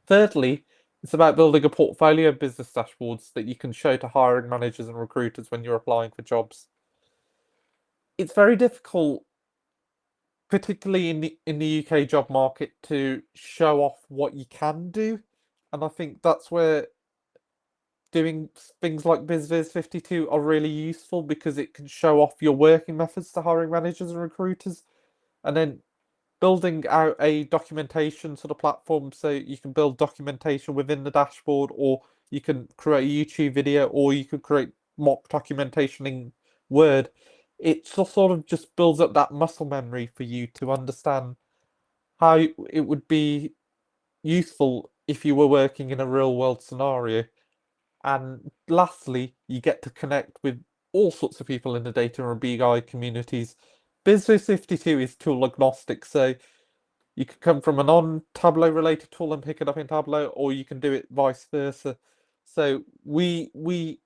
Speaker 3: Thirdly, it's about building a portfolio of business dashboards that you can show to hiring managers and recruiters when you're applying for jobs. It's very difficult, particularly in the UK job market, to show off what you can do. And I think that's where doing things like BizViz52 are really useful because it can show off your working methods to hiring managers and recruiters. And then building out a documentation sort of platform so you can build documentation within the dashboard, or you can create a YouTube video, or you could create mock documentation in Word. It sort of just builds up that muscle memory for you to understand how it would be useful if you were working in a real world scenario. And lastly, you get to connect with all sorts of people in the data and BI communities. BizViz52 is tool agnostic, so you could come from a non-Tableau related tool and pick it up in Tableau, or you can do it vice versa. So we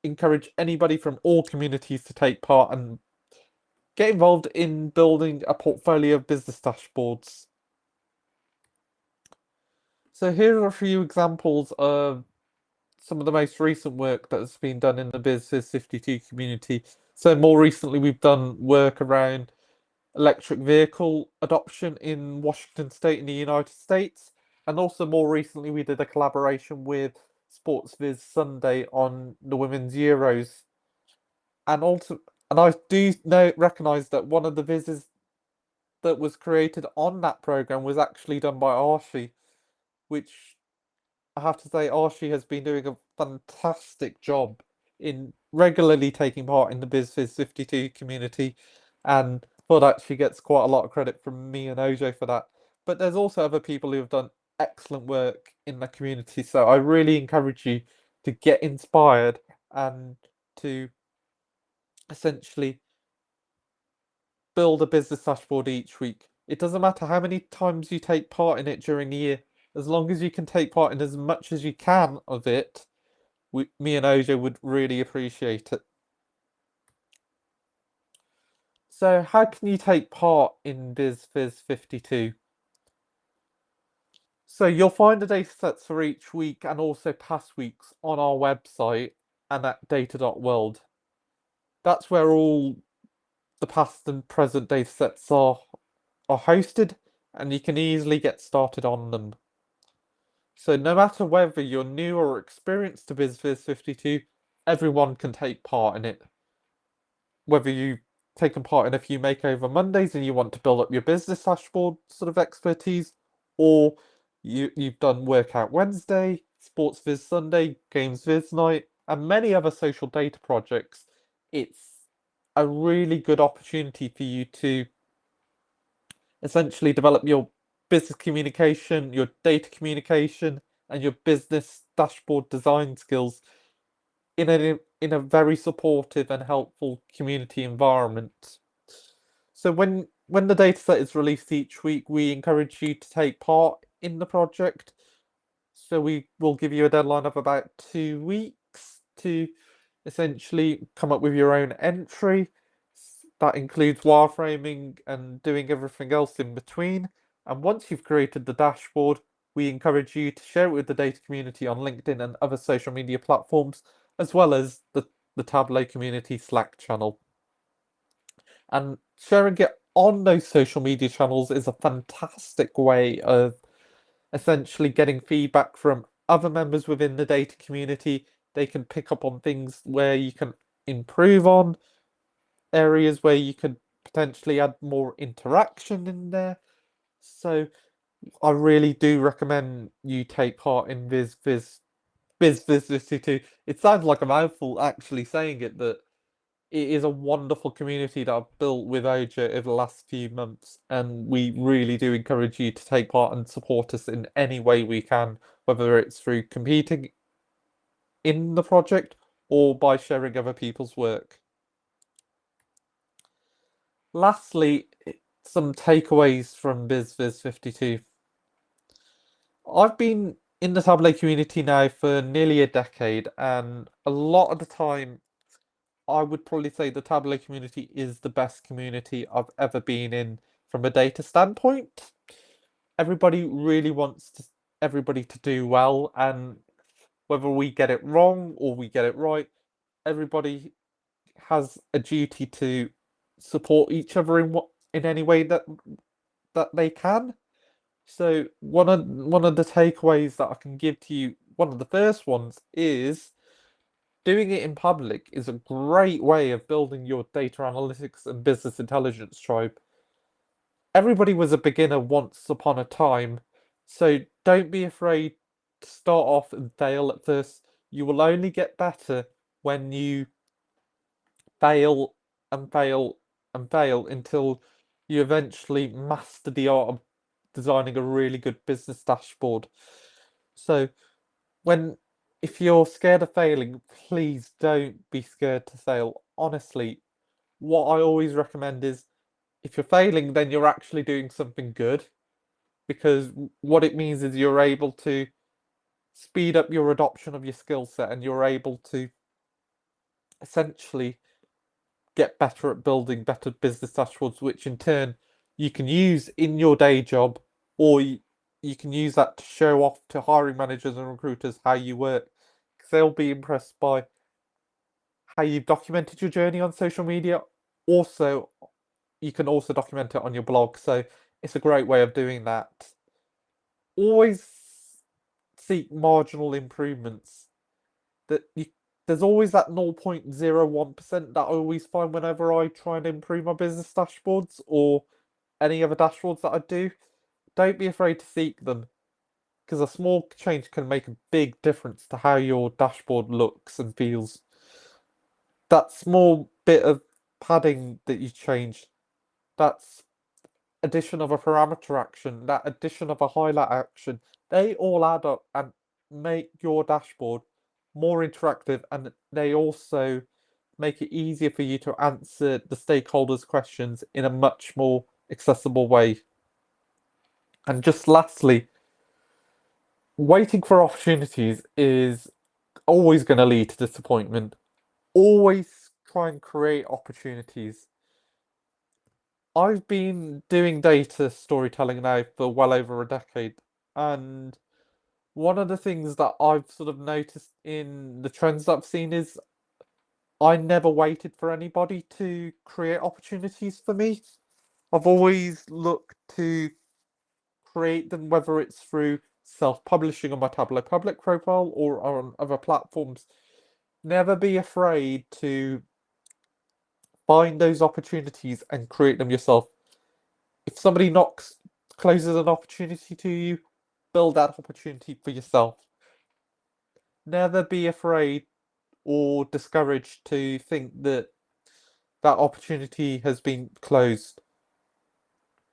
Speaker 3: encourage anybody from all communities to take part and get involved in building a portfolio of business dashboards. So here are a few examples of some of the most recent work that has been done in the BizViz52 community. So more recently, we've done work around electric vehicle adoption in Washington State in the United States. And also more recently, we did a collaboration with Sports Viz Sunday on the Women's Euros. And also, and I do recognize that one of the Vizes that was created on that program was actually done by Arshi, which I have to say, Archie has been doing a fantastic job in regularly taking part in the BizFiz52 community, and for that, she gets quite a lot of credit from me and OJ for that. But there's also other people who have done excellent work in the community, so I really encourage you to get inspired and to essentially build a business dashboard each week. It doesn't matter how many times you take part in it during the year, as long as you can take part in as much as you can of it, me and OJ would really appreciate it. So how can you take part in BizFiz52? So you'll find the data sets for each week and also past weeks on our website and at data.world. That's where all the past and present data sets are hosted, and you can easily get started on them. So no matter whether you're new or experienced to BizFiz52, everyone can take part in it. Whether you've taken part in a few Makeover Mondays and you want to build up your business dashboard sort of expertise, or you've done Workout Wednesday, Sports Viz Sunday, Games Viz Night, and many other social data projects, it's a really good opportunity for you to essentially develop your business communication, your data communication, and your business dashboard design skills in a very supportive and helpful community environment. So when the dataset is released each week, we encourage you to take part in the project. So we will give you a deadline of about 2 weeks to essentially come up with your own entry. That includes wireframing and doing everything else in between. And once you've created the dashboard, we encourage you to share it with the data community on LinkedIn and other social media platforms, as well as the Tableau community Slack channel. And sharing it on those social media channels is a fantastic way of essentially getting feedback from other members within the data community. They can pick up on things where you can improve on, areas where you could potentially add more interaction in there. So I really do recommend you take part in BizViz52. It sounds like a mouthful actually saying it, but it is a wonderful community that I've built with OJA over the last few months, and we really do encourage you to take part and support us in any way we can, whether it's through competing in the project or by sharing other people's work. Lastly, some takeaways from BizViz 52. I've been in the Tableau community now for nearly a decade, and a lot of the time, I would probably say the Tableau community is the best community I've ever been in from a data standpoint. Everybody really wants everybody to do well, and whether we get it wrong or we get it right, everybody has a duty to support each other in any way that they can. So one of the takeaways that I can give to you, one of the first ones is doing it in public is a great way of building your data analytics and business intelligence tribe. Everybody was a beginner once upon a time, so don't be afraid to start off and fail at first. You will only get better when you fail and fail and fail until you eventually master the art of designing a really good business dashboard. So when if you're scared of failing, please don't be scared to fail. Honestly, what I always recommend is if you're failing, then you're actually doing something good, because what it means is you're able to speed up your adoption of your skill set, and you're able to essentially get better at building better business dashboards, which in turn you can use in your day job, or you can use that to show off to hiring managers and recruiters how you work, because they'll be impressed by how you've documented your journey on social media. Also, you can also document it on your blog, so it's a great way of doing that. Always seek marginal improvements. That you There's always that 0.01% that I always find whenever I try and improve my business dashboards or any other dashboards that I do. Don't be afraid to seek them, because a small change can make a big difference to how your dashboard looks and feels. That small bit of padding that you change, that's addition of a parameter action, that addition of a highlight action, they all add up and make your dashboard more interactive, and they also make it easier for you to answer the stakeholders' questions in a much more accessible way. And just lastly, waiting for opportunities is always going to lead to disappointment. Always try and create opportunities. I've been doing data storytelling now for well over a decade, and one of the things that I've sort of noticed in the trends that I've seen is I never waited for anybody to create opportunities for me. I've always looked to create them, whether it's through self-publishing on my Tableau public profile or on other platforms. Never be afraid to find those opportunities and create them yourself. If somebody closes an opportunity to you, build that opportunity for yourself. Never be afraid or discouraged to think that that opportunity has been closed.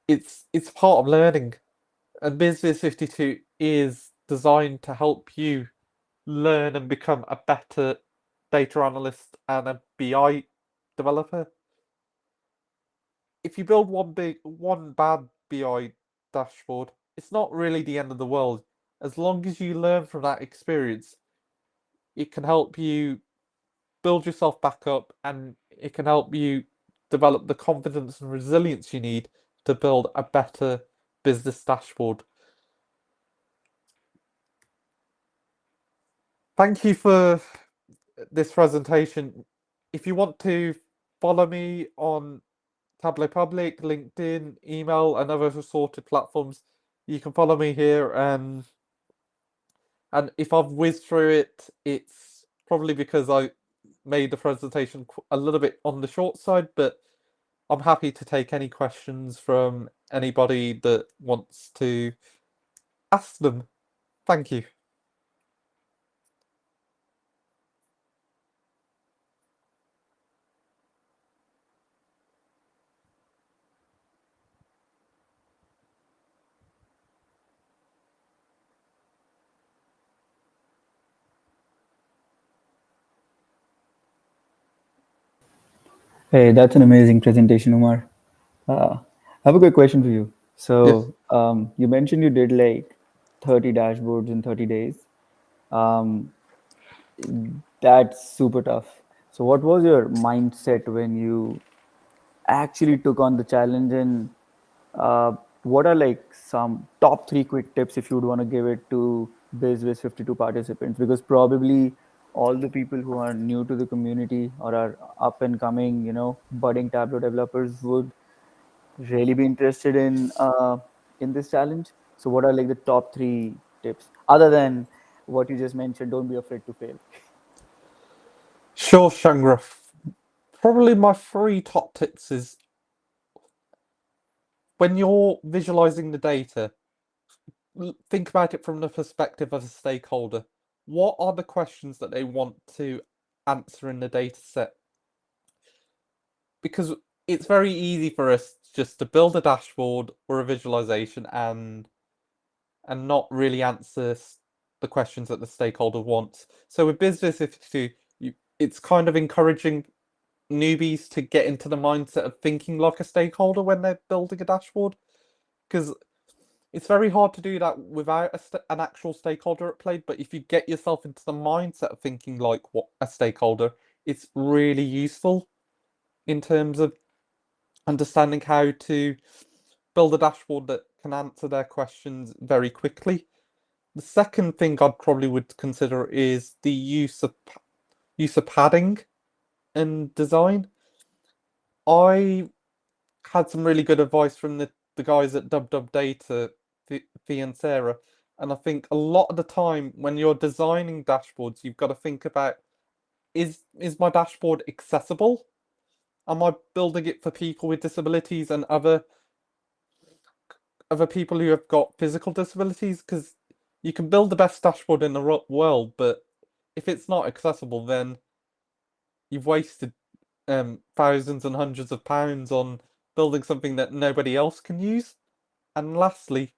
Speaker 3: It's part of learning, and BizViz 52 is designed to help you learn and become a better data analyst and a BI developer. If you build one bad BI dashboard, it's not really the end of the world. As long as you learn from that experience, it can help you build yourself back up, and it can help you develop the confidence and resilience you need to build a better business dashboard. Thank you for this presentation. If you want to follow me on Tableau Public, LinkedIn, email, and other assorted platforms, you can follow me here. And if I've whizzed through it, it's probably because I made the presentation a little bit on the short side, but I'm happy to take any questions from anybody that wants to ask them. Thank you.
Speaker 4: Hey, that's an amazing presentation, Umar. I have a quick question for you.
Speaker 3: Yes.
Speaker 4: You mentioned you did like 30 dashboards in 30 days. Um, that's super tough. So, what was your mindset when you actually took on the challenge? And uh, what are like some top three quick tips if you would want to give it to BizWiz 52 participants? Because probably all the people who are new to the community or are up and coming, budding Tableau developers would really be interested in this challenge. So, what are like the top three tips other than what you just mentioned? Don't be afraid to fail.
Speaker 3: Sure, Shangra. Probably my three top tips is when you're visualizing the data, think about it from the perspective of a stakeholder. What are the questions that they want to answer in the data set? Because it's very easy for us just to build a dashboard or a visualization and not really answer the questions that the stakeholder wants. So with Business 52, it's kind of encouraging newbies to get into the mindset of thinking like a stakeholder when they're building a dashboard, because it's very hard to do that without an actual stakeholder at play. But if you get yourself into the mindset of thinking like what a stakeholder, it's really useful in terms of understanding how to build a dashboard that can answer their questions very quickly. The second thing I'd probably would consider is the use of padding and design. I had some really good advice from the guys at Dub Data, Fee and Sarah, and I think a lot of the time when you're designing dashboards, you've got to think about is my dashboard accessible? Am I building it for people with disabilities and other people who have got physical disabilities? Because you can build the best dashboard in the world, but if it's not accessible, then you've wasted thousands and hundreds of pounds on building something that nobody else can use. And lastly,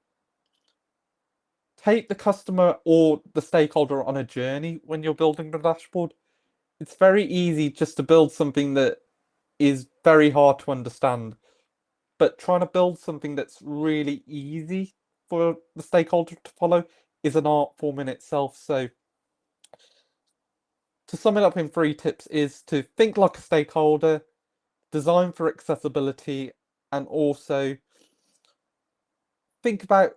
Speaker 3: take the customer or the stakeholder on a journey when you're building the dashboard. It's very easy just to build something that is very hard to understand, but trying to build something that's really easy for the stakeholder to follow is an art form in itself. So to sum it up in three tips is to think like a stakeholder, design for accessibility, and also think about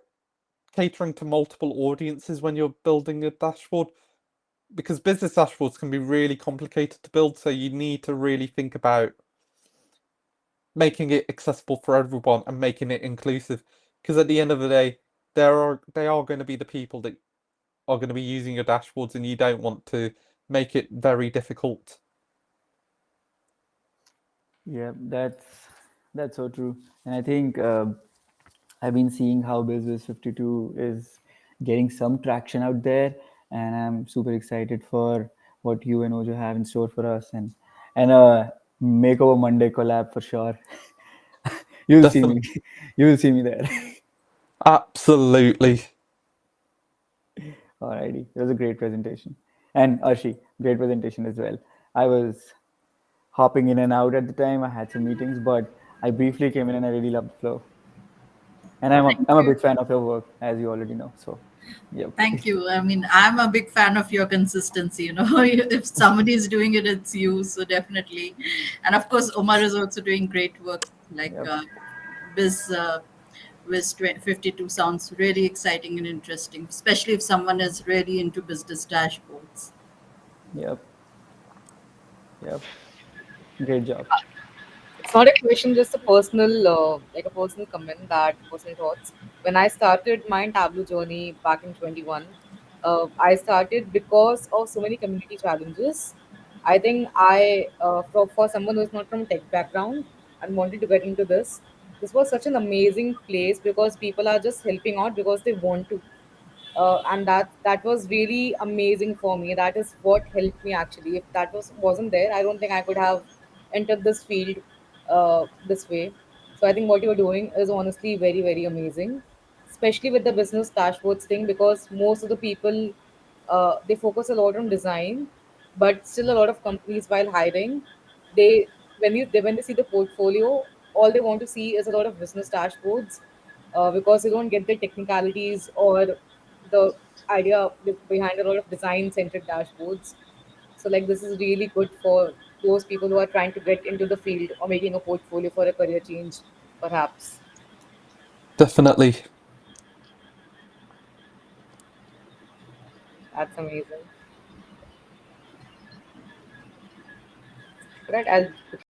Speaker 3: catering to multiple audiences when you're building a dashboard, because business dashboards can be really complicated to build, so you need to really think about making it accessible for everyone and making it inclusive, because at the end of the day they are going to be the people that are going to be using your dashboards, and you don't want to make it very difficult.
Speaker 4: Yeah, that's so true. And I think I've been seeing how Business 52 is getting some traction out there, and I'm super excited for what you and Ojo have in store for us, and a Makeover Monday collab for sure. You'll see me,
Speaker 3: Definitely.
Speaker 4: you will see me there.
Speaker 3: Absolutely.
Speaker 4: Alrighty, it was a great presentation, and Arshi, great presentation as well. I was hopping in and out at the time. I had some meetings, but I briefly came in and I really loved the flow. And
Speaker 2: Thank
Speaker 4: I'm a
Speaker 2: you.
Speaker 4: big fan of your work, as you already know. So, yep,
Speaker 2: Thank you. I mean, I'm a big fan of your consistency. If somebody is doing it, it's you. So definitely, and of course, Omar is also doing great work. Like
Speaker 4: yep,
Speaker 2: Biz, Viz 52 sounds really exciting and interesting, especially if someone is really into business dashboards.
Speaker 4: yep, yep. Great job.
Speaker 1: It's not a question, just a personal, like a personal comment, that personal thoughts. When I started my Tableau journey back in 21, I started because of so many community challenges. I think for someone who's not from tech background and wanted to get into this was such an amazing place because people are just helping out because they want to, and that was really amazing for me. That is what helped me actually. If that wasn't there, I don't think I could have entered this field this way. So I think what you're doing is honestly very very amazing, especially with the business dashboards thing, because most of the people they focus a lot on design, but still a lot of companies while hiring, they
Speaker 5: when they see the portfolio, all they want to see is a lot of business dashboards, because they don't get the technicalities or the idea behind a lot of design centric dashboards. So like this is really good for those people who are trying to get into the field or making a portfolio for a career change, perhaps.
Speaker 3: Definitely.
Speaker 5: That's amazing. Right, I'll quickly